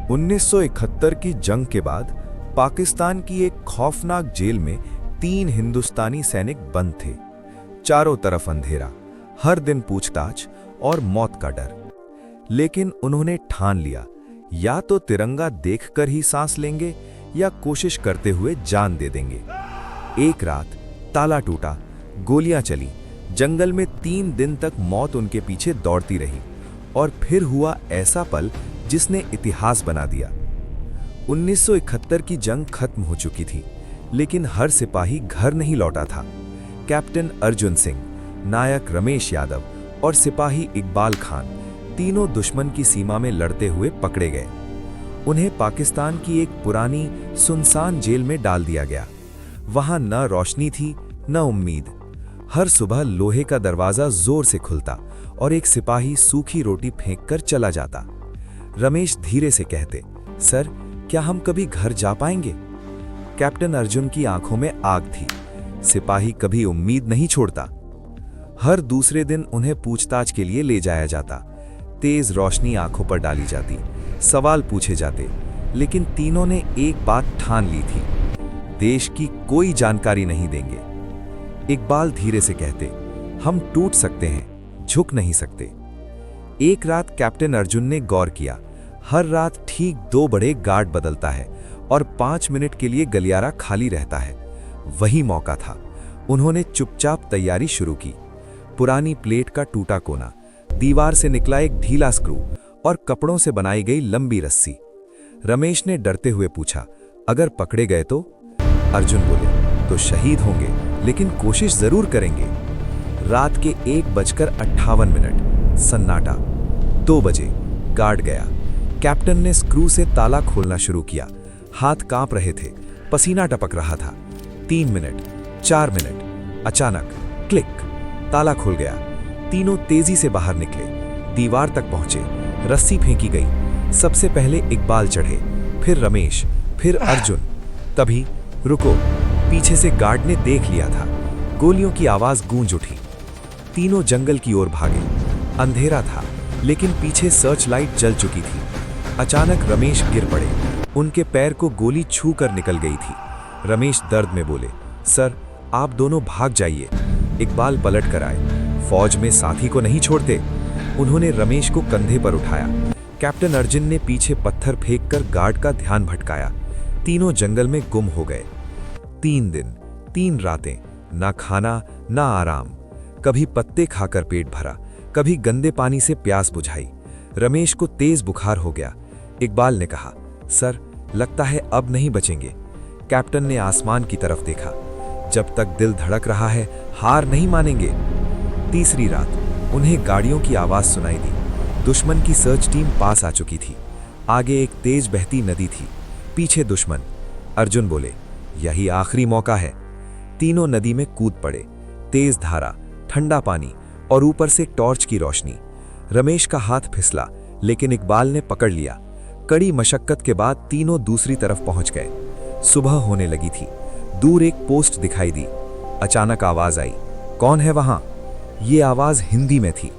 1971 की जंग के बाद पाकिस्तान की एक खौफनाक जेल में 3 हिंदुस्तानी सैनिक बंद थे। चारों तरफ अंधेरा, हर दिन पूछताछ और मौत का डर। लेकिन उन्होंने ठान लिया, या तो तिरंगा देखकर ही सांस लेंगे या कोशिश करते हुए जान दे देंगे। एक रात ताला टूटा, गोलियां चली, जंगल में 3 दिन तक मौत उनके पीछे दौड़ती रही। और फिर हुआ ऐसा पल जिसने इतिहास बना दिया। 1971 की जंग खत्म हो चुकी थी, लेकिन हर सिपाही घर नहीं लौटा था। कैप्टन अर्जुन सिंह, नायक रमेश यादव और सिपाही इकबाल खान तीनों दुश्मन की सीमा में लड़ते हुए पकड़े गए। उन्हें पाकिस्तान की एक पुरानी सुनसान जेल में डाल दिया गया। वहां न रोशनी थी न उम्मीद। हर सुबह लोहे का दरवाजा जोर से खुलता और एक सिपाही सूखी रोटी फेंककर चला जाता। रमेश धीरे से कहते, सर, क्या हम कभी घर जा पाएंगे? कैप्टन अर्जुन की आंखों में आग थी। सिपाही कभी उम्मीद नहीं छोड़ता। हर दूसरे दिन उन्हें पूछताछ के लिए ले जाया जाता। तेज रोशनी आंखों पर डाली जाती, सवाल पूछे जाते, लेकिन तीनों ने एक बात ठान ली थी, देश की कोई जानकारी नहीं देंगे। इकबाल धीरे से कहते, हम टूट सकते हैं, झुक नहीं सकते। एक रात कैप्टन अर्जुन ने गौर किया, हर रात ठीक 2 बड़े गार्ड बदलता है और 5 मिनट के लिए गलियारा खाली रहता है। वही मौका था। उन्होंने चुपचाप तैयारी शुरू की। पुरानी प्लेट का टूटा कोना, दीवार से निकला एक ढीला स्क्रू और कपड़ों से बनाई गई लंबी रस्सी। रमेश ने डरते हुए पूछा, अगर पकड़े गए तो? अर्जुन बोले, तो शहीद होंगे, लेकिन कोशिश जरूर करेंगे। रात के 1:58, सन्नाटा। 2 बजे गार्ड गया। कैप्टन ने स्क्रू से ताला खोलना शुरू किया। हाथ कांप रहे थे, पसीना टपक रहा था। 3 मिनट, 4 मिनट, अचानक क्लिक, ताला खुल गया। तीनों तेजी से बाहर निकले, दीवार तक पहुंचे। रस्सी फेंकी गई। सबसे पहले इकबाल चढ़े, फिर रमेश, फिर अर्जुन। तभी रुको, पीछे से गार्ड ने देख लिया था। गोलियों की आवाज गूंज उठी। तीनों जंगल की ओर भागे। अंधेरा था, लेकिन पीछे सर्च लाइट जल चुकी थी। अचानक रमेश गिर पड़े। उनके पैर को गोली छू कर निकल गई थी। रमेश दर्द में बोले, सर, आप दोनों भाग जाइए। इकबाल पलट कर आए। फौज में साथी को नहीं छोड़ते। उन्होंने रमेश को कंधे पर उठाया। कैप्टन अर्जुन ने पीछे पत्थर फेंककर गार्ड का ध्यान भटकाया। तीनों जंगल में गुम हो गए। 3 दिन, 3 रातें, ना खाना ना आराम। कभी पत्ते खाकर पेट भरा, कभी गंदे पानी से प्यास बुझाई। रमेश को तेज बुखार हो गया। इकबाल ने कहा, सर, लगता है अब नहीं बचेंगे। कैप्टन ने आसमान की तरफ देखा, जब तक दिल धड़क रहा है, हार नहीं मानेंगे। तीसरी रात उन्हें गाड़ियों की आवाज सुनाई दी। दुश्मन की सर्च टीम पास आ चुकी थी। आगे एक तेज बहती नदी थी, पीछे दुश्मन। अर्जुन बोले, यही आखिरी मौका है। तीनों नदी में कूद पड़े। तेज धारा, ठंडा पानी और ऊपर से टॉर्च की रोशनी। रमेश का हाथ फिसला, लेकिन इकबाल ने पकड़ लिया। कड़ी मशक्कत के बाद तीनों दूसरी तरफ पहुंच गए। सुबह होने लगी थी। दूर एक पोस्ट दिखाई दी। अचानक आवाज आई, कौन है वहां? ये आवाज हिंदी में थी।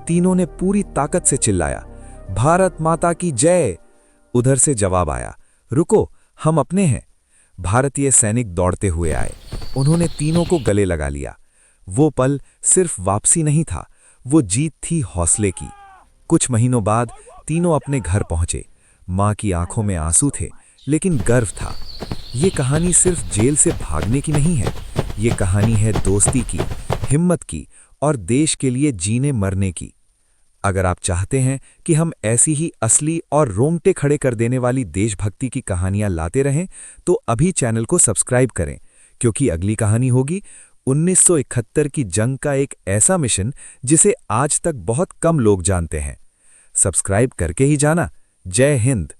तीनों ने पूरी ताकत से चिल्लाया, भारत माता की जय। उधर से जवाब आया, रुको, हम अपने हैं। भारतीय सैनिक दौड़ते हुए आए। उन्होंने तीनों को गले लगा लिया। वो पल सिर्फ वापसी नहीं था, वो जीत थी हौसले की। कुछ महीनों बाद तीनों अपने घर पहुंचे। मां की आंखों में आंसू थे, लेकिन गर्व था। ये कहानी सिर्फ जेल से भागने की नहीं है, ये कहानी है दोस्ती की, हिम्मत की और देश के लिए जीने मरने की। अगर आप चाहते हैं कि हम ऐसी ही असली और रोंगटे खड़े कर देने वाली देशभक्ति की कहानियां लाते रहें, तो अभी चैनल को सब्सक्राइब करें, क्योंकि अगली कहानी होगी 1971 की जंग का एक ऐसा मिशन जिसे आज तक बहुत कम लोग जानते हैं। सब्सक्राइब करके ही जाना। जय हिंद।